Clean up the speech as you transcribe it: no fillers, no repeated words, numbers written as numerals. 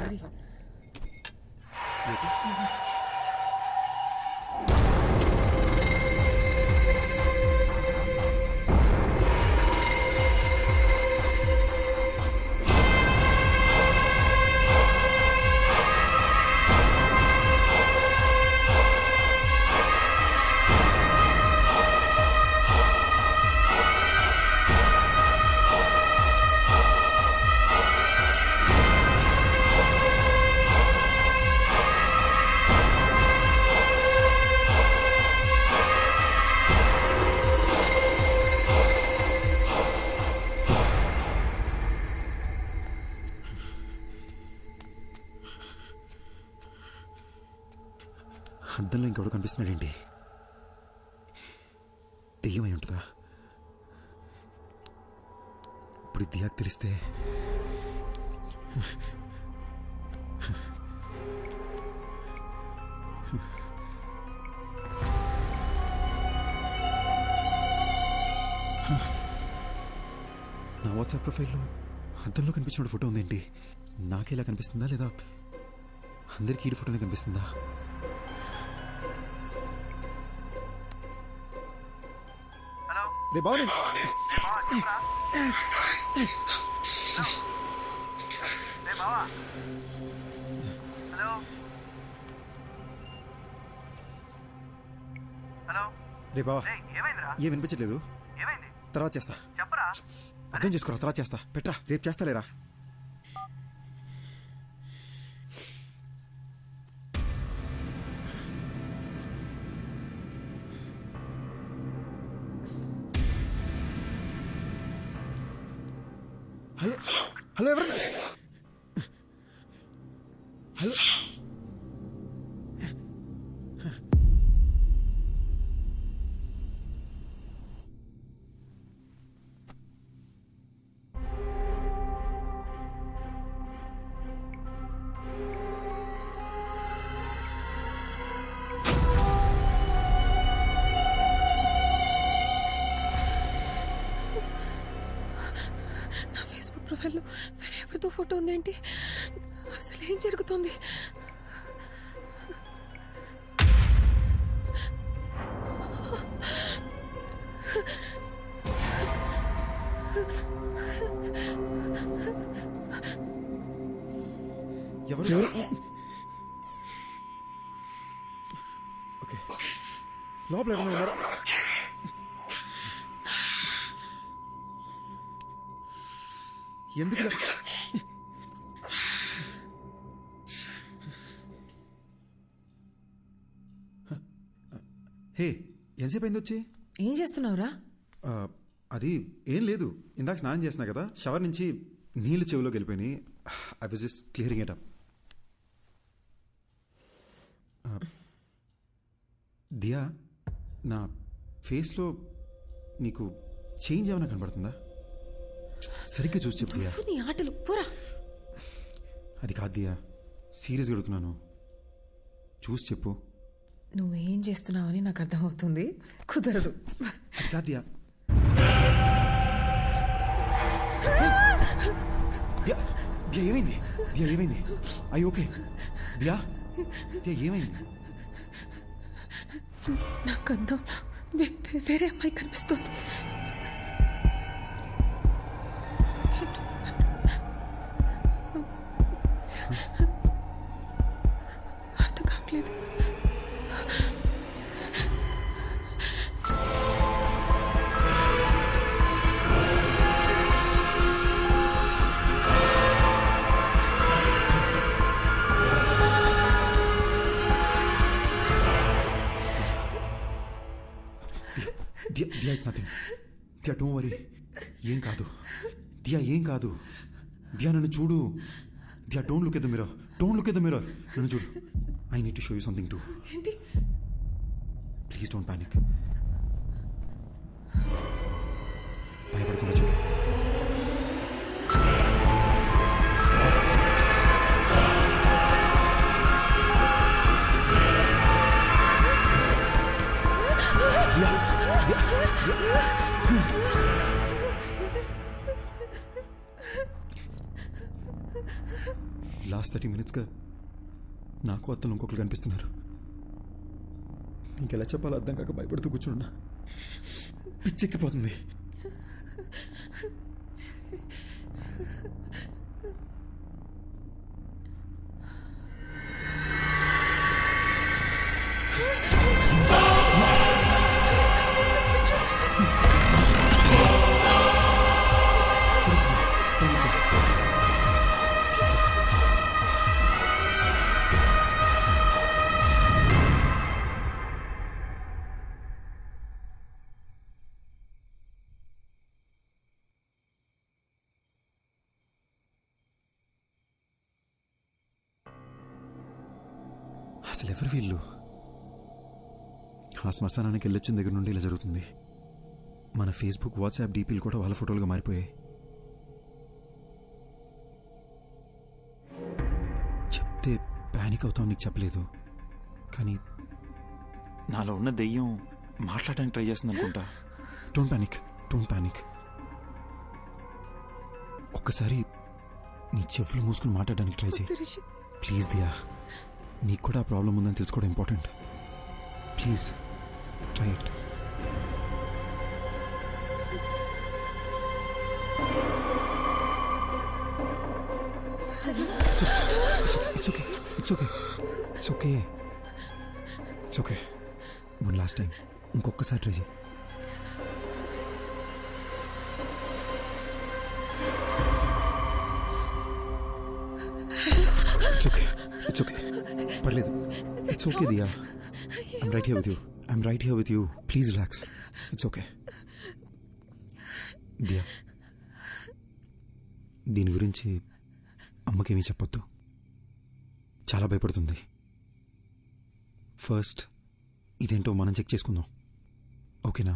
హరి. అద్దంలో ఇంకెవడు కనిపిస్తున్నాడేంటి? దెయ్యమై ఉంటుందా? ఇప్పుడు దియాకు తెలిస్తే నా వాట్సాప్ ప్రొఫైల్లో అద్దంలో కనిపించిన ఫోటో ఉందేంటి? నాకేలా కనిపిస్తుందా లేదా అందరికీ ఈ ఫోటోనే కనిపిస్తుందా? రే బావ, రే బావా, ఏం వినిపించట్లేదు. తర్వాత చేస్తా. అర్థం చేసుకోరా, తర్వాత చేస్తా. పెట్టరా, రేపు చేస్తాలేరా. హలో హలో, ఎవరు? హలో, ప్రొఫైల్లో వేరే ఎవరితో ఫోటో ఉందేంటి? అసలు ఏం జరుగుతుంది? ఎవరు? ఓకే, లోపల ఎవరైనా ఉన్నారా? ఎందుకు? హే, ఎంతసేపు అయింది వచ్చి? ఏం చేస్తున్నావురా? అది ఏం లేదు, ఇందాక స్నానం చేసినా కదా, షవర్ నుంచి నీళ్ళు చెవిలోకి వెళ్ళిపోయినాయి. I was just clearing it up. Diya, నా ఫేస్లో నీకు చేంజ్ ఏమైనా కనబడుతుందా? సరిగ్గా చూసి చెప్పు దియా. నీ ఆటలు పూరా. అది కాదు దియా, సీరియస్గా అడుగుతున్నాను, చూసి చెప్పు. నువ్వేం చేస్తున్నావని నాకు అర్థమవుతుంది, కుదరదు. అది కాదు దియా. దియా ఏమైంది? దియా ఏమైంది? అయ్యి ఓకే? దియా, దియా ఏమైంది? నాకు అర్థం, వేరే అమ్మాయి కనిపిస్తుంది. అర్థం కావట్లేదు. Diya, it's nothing. Diya, don't worry. ఏం కాదు దియా, ఏం కాదు. దియా, నన్ను చూడు. Diya, don't look at the mirror. Don't look at the mirror. నన్ను చూడు. I need to show you something too. ఏంటి? Please don't panic. భయపడకుండా చూడు. లాస్ట్ 30 minutes మంత్స్గా నాకు అత్తలు ఇంకొకరు కనిపిస్తున్నారు. ఇంకెలా చెప్పాలో అర్థం కాక భయపడుతూ కూర్చున్నా. పిచ్చెక్కిపోతుంది. అసలు ఎవరు వీళ్ళు? ఆ శ్మశానానికి వెళ్ళొచ్చిన దగ్గర నుండి ఇలా జరుగుతుంది. మన ఫేస్బుక్, వాట్సాప్ డీపీలు కూడా వాళ్ళ ఫోటోలుగా మారిపోయాయి. చెప్తే ప్యానిక్ అవుతాం, నీకు చెప్పలేదు. కానీ నాలో ఉన్న దెయ్యం మాట్లాడడానికి ట్రై చేస్తుంది అనుకుంటా. Don't panic. ఒక్కసారి నీ చెవులు మూసుకుని మాట్లాడడానికి ట్రై చేయి ప్లీజ్. దియా, నీకు కూడా ఆ ప్రాబ్లం ఉందని తెలుసుకోవడం important. Please try it. It's okay. One last time ఇంకొకసారి ట్రై చేయి. It's okay. పర్లేదు. It's okay Diya. I'm right here with you. Please relax. It's okay. Diya, దీని గురించి అమ్మకేమీ చెప్పొద్దు. చాలా భయపడుతుంది. ఫస్ట్ ఇదేంటో మనం చెక్ చేసుకుందాం, ఓకేనా?